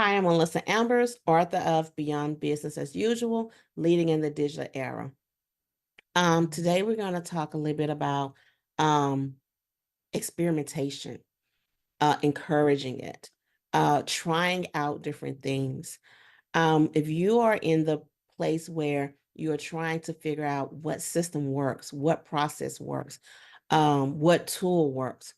Hi, I'm Melissa Ambers, author of Beyond Business as Usual, Leading in the Digital Era. Today we're going to talk a little bit about experimentation, encouraging it, trying out different things. If you are in the place where you are trying to figure out what system works, what process works, what tool works,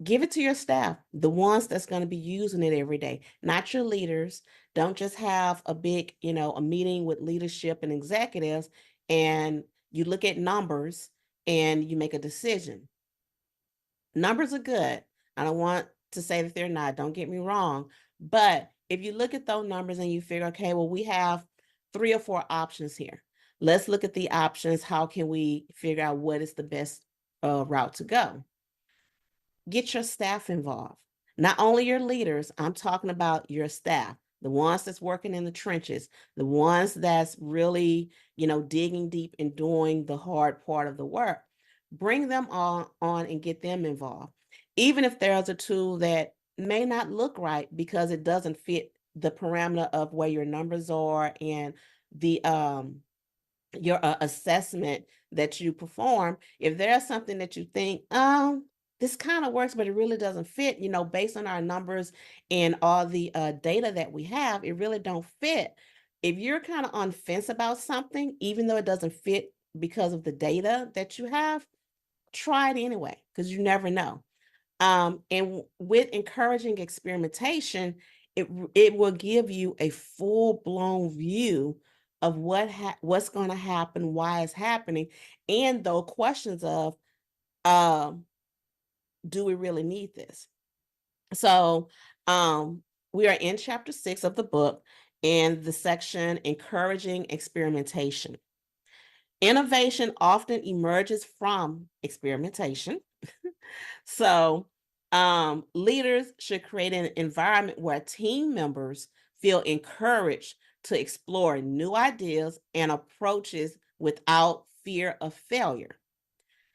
give it to your staff, the ones that's going to be using it every day, not your leaders. Don't just have a big, a meeting with leadership and executives and you look at numbers and you make a decision. Numbers are good. I don't want to say that they're not, don't get me wrong. But if you look at those numbers and you figure, okay, well, we have 3 or 4 options here. Let's look at the options. How can we figure out what is the best route to go? Get your staff involved. Not only your leaders, I'm talking about your staff, the ones that's working in the trenches, the ones that's really, digging deep and doing the hard part of the work. Bring them on and get them involved. Even if there's a tool that may not look right because it doesn't fit the parameter of where your numbers are and the your assessment that you perform, if there's something that you think, this kind of works, but it really doesn't fit, based on our numbers and all the data that we have, it really don't fit. If you're kind of on fence about something, even though it doesn't fit because of the data that you have, try it anyway, because you never know. And with encouraging experimentation, it will give you a full-blown view of what's going to happen, why it's happening, and the questions of, um, do we really need this? So we are in chapter 6 of the book, and the section encouraging experimentation. Innovation often emerges from experimentation. So leaders should create an environment where team members feel encouraged to explore new ideas and approaches without fear of failure.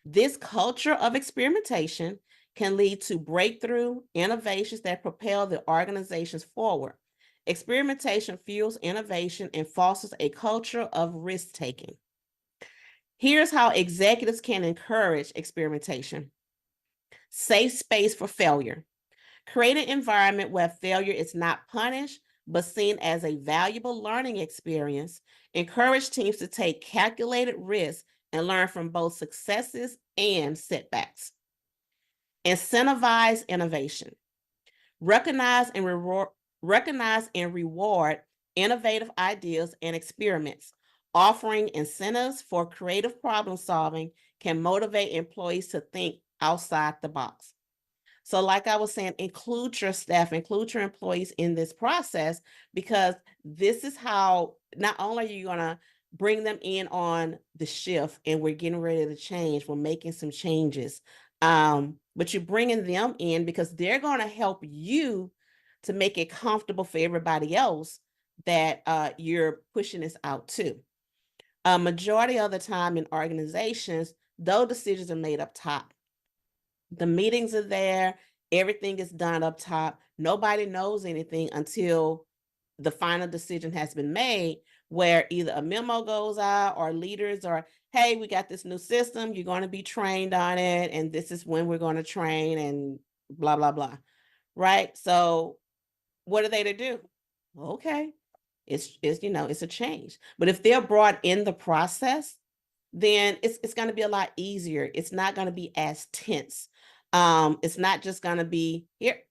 This culture of experimentation can lead to breakthrough innovations that propel the organizations forward. Experimentation fuels innovation and fosters a culture of risk-taking. Here's how executives can encourage experimentation. Safe space for failure. Create an environment where failure is not punished, but seen as a valuable learning experience. Encourage teams to take calculated risks and learn from both successes and setbacks. Incentivize innovation. Recognize and reward innovative ideas and experiments. Offering incentives for creative problem solving can motivate employees to think outside the box. So like I was saying, include your staff, include your employees in this process, because this is how not only are you going to bring them in on the shift and we're getting ready to change, we're making some changes, but you're bringing them in because they're going to help you to make it comfortable for everybody else that you're pushing this out to. A majority of the time in organizations, those decisions are made up top. The meetings are there, everything is done up top. Nobody knows anything until the final decision has been made, where either a memo goes out or leaders are, hey, we got this new system, you're going to be trained on it, and this is when we're going to train, and blah, blah, blah. Right? So what are they to do? Okay. It's a change. But if they're brought in the process, then it's going to be a lot easier. It's not going to be as tense. It's not just going to be here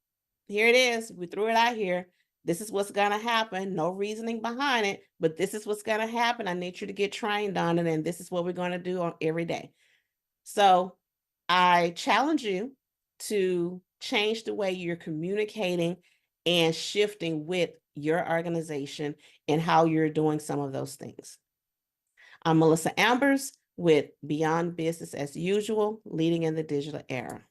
it is. We threw it out here. This is what's going to happen. No reasoning behind it, but this is what's going to happen. I need you to get trained on it, and this is what we're going to do on every day. So I challenge you to change the way you're communicating and shifting with your organization and how you're doing some of those things. I'm Melissa Ambers with Beyond Business as Usual, Leading in the Digital Era.